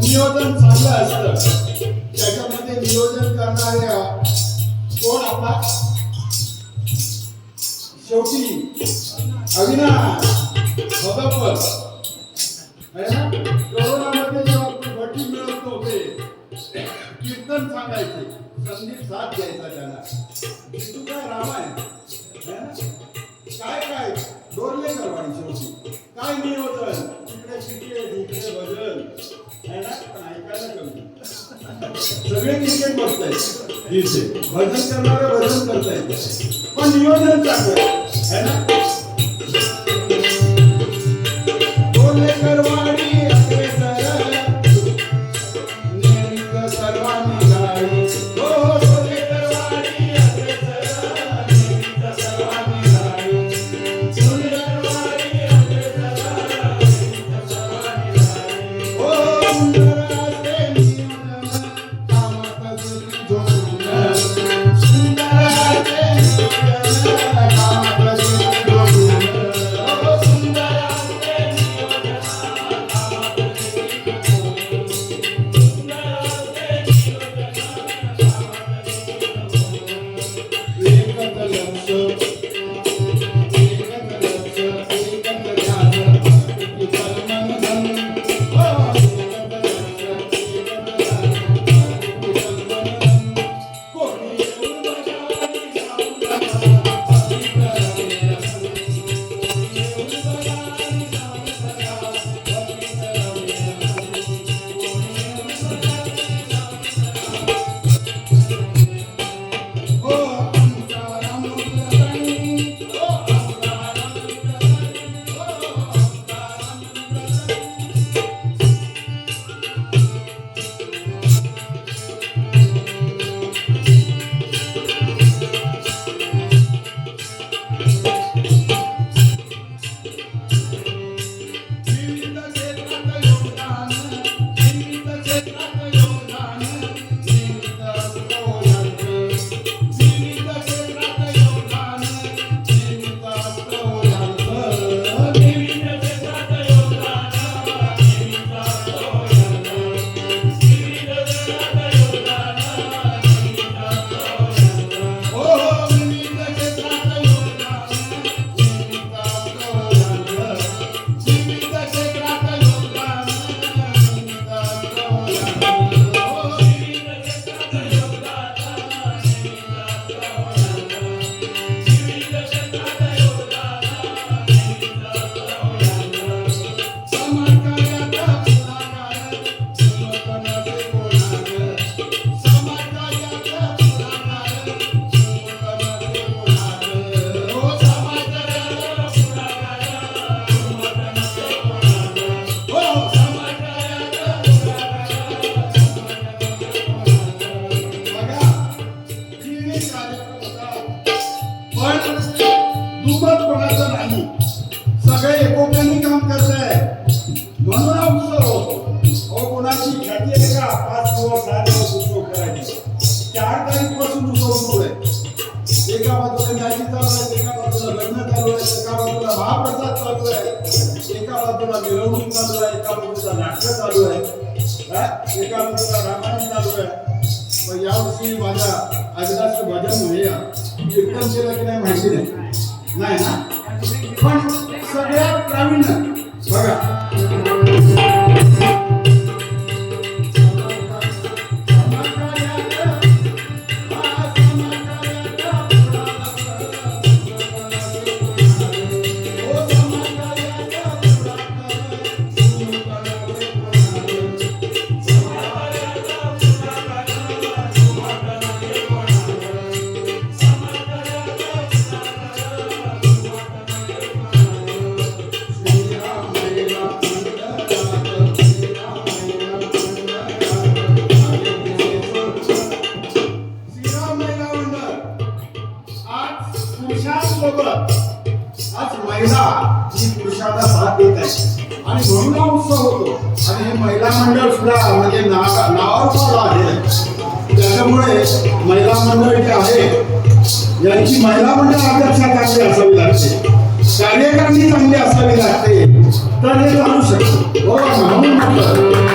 नियोजन चांगलं असतं. त्याच्यामध्ये नियोजन करणाऱ्या कोण आपला शेवटी अविनाश भगतवर कोरोनामध्ये जेव्हा भटी मिळत नव्हते कीर्तन सांगायचे, संगीत साथ द्यायचा त्याला. तू काय रामायण काय काय डोरले करवाणी शेवटी काय नियोजन, इकडे क्रिकेट इकडे भजन है ना. पण ऐकायला कमी सगळे क्रिकेट बघतायत इथे, भजन करणारे भजन करतायत पण नियोजन चांगलं है ना. डोरले करवाणी 4 तारीख पासून उत्सव सुरू आहे. एका बाजूला मॅची चालू आहे, एका बाजूला लग्न चालू आहे, एका बाजूला महाप्रसाद चालू आहे, एका बाजूला मिरवणूक चालू आहे, एका बाजूला नाट्य चालू आहे, एका बाजूला रामायण चालू आहे. पण यावर्षी माझ्या अविनाश भजन म्हणूया कीर्तन केलं की नाही माहिती नाही ना, पण सगळ्यात प्रावीण्य बघा. आज महिला ही पुरुषाला साथ देत आहे आणि म्हणून हा उत्सव होतो. आणि हे महिला मंडळ सुद्धा म्हणजे नावावर आहे. त्याच्यामुळे महिला मंडळ जे आहे यांची महिला मंडळ अध्यक्षा चांगली असावी लागते, कार्यकारिणी चांगली असावी लागते, तर हे चालू शकते. हो म्हणून म्हटलं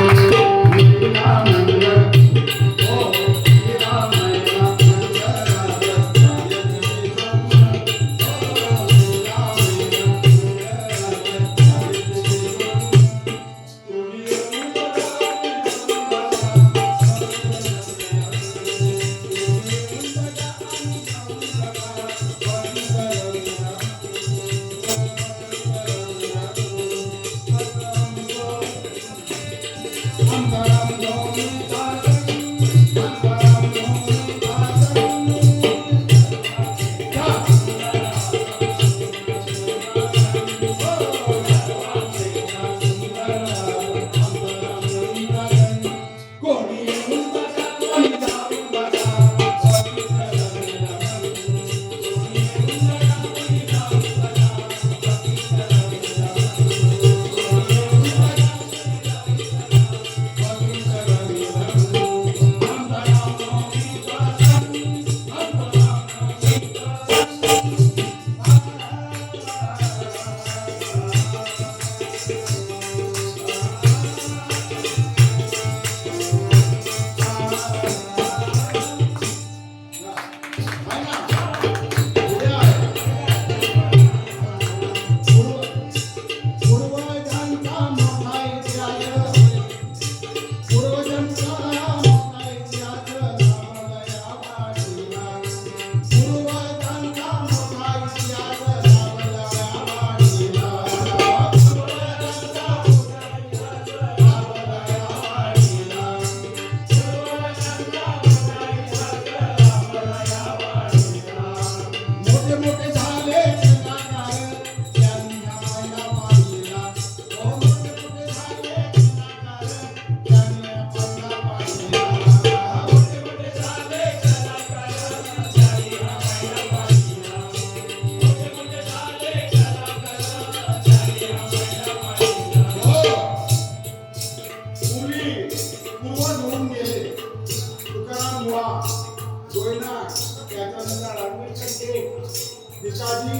पिताजी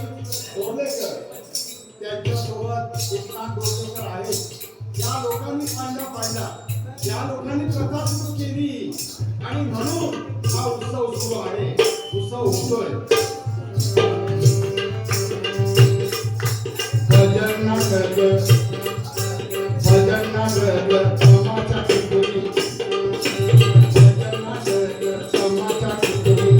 डोलेकर त्यांच्यासोबत एकनाथ डोलेकर आहेत. या लोकांनी पांडा पाडला, या लोकांनी प्रथा सुरू केली आणि म्हणून हा उत्सव सुरू आहे, उत्सव होतोय. भजन नाटक समाचा टिकोली, भजन नाटक समाचा टिकोली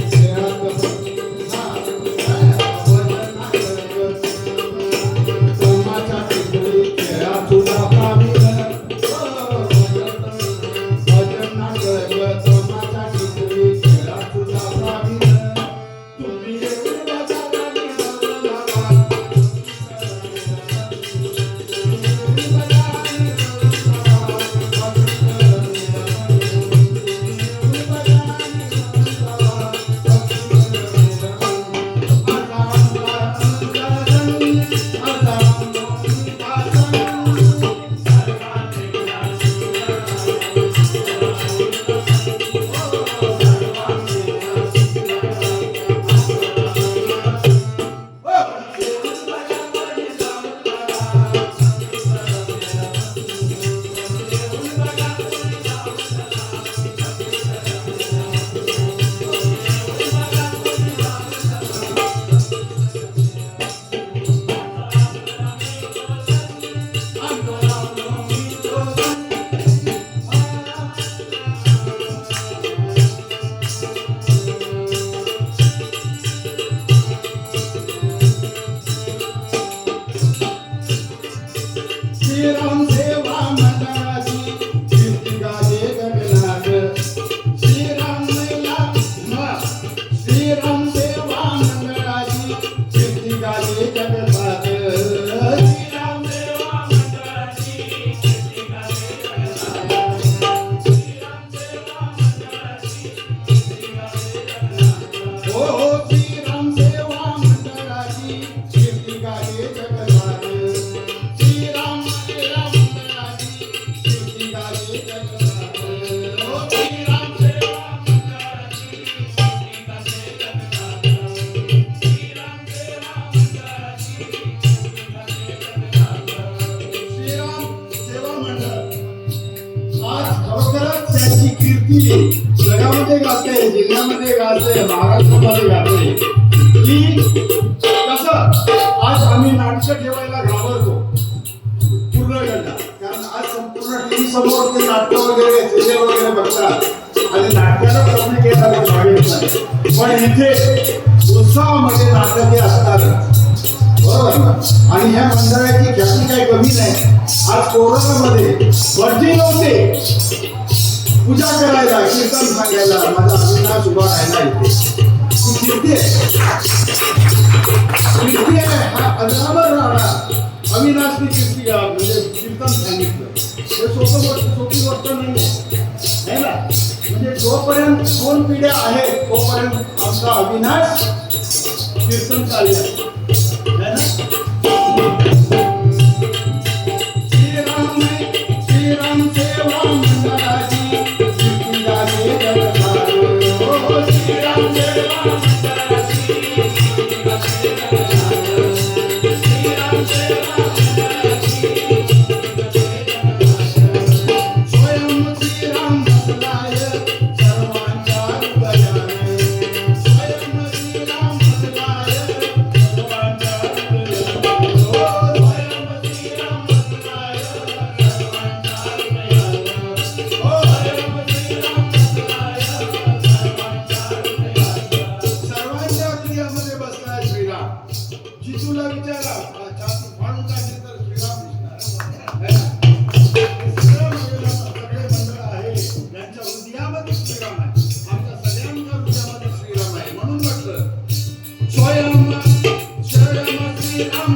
गाजले, जिल्ह्यामध्ये गाजले, महाराष्ट्रामध्ये गाजले की कसं आज आम्ही नाटकं ठेवायला घाबरतो पूर्ण गल्ला, कारण आज संपूर्ण टीव्ही समोर ते नाटकं वगैरे सिरियल वगैरे बघतात आणि नाटकाला पब्लिक येतात मागे येतात. पण इथे उत्साहामध्ये नाटके असतात बरोबर ना. आणि ह्या मंडळाची ख्याती काही कमी नाही. आज कोरोनामध्ये भटजी नव्हते पूजा करायला, कीर्तन सांगायला, माझा अविनाश उभा राहिला इथे. कीर्ती आहे हा अजरामर राहणार. अविनाशनी कीर्ती म्हणजे कीर्तन सांगितलं हे सोपी गोष्ट नाही आहे ना. म्हणजे जोपर्यंत 2 पिढ्या आहेत तोपर्यंत आमचा अविनाश कीर्तन चालू आहे ना. श्रीराम सेवा मंडळाची जिजूला विचारा छाती फाडून टाकली तर श्रीराम दिसणार. सगळे मंडळ आहे त्यांच्या हृदयामध्ये श्रीराम आहे. आमच्या सगळ्यांच्या हृदयामध्ये श्रीराम आहे. म्हणून म्हटलं स्वयं श्रीराम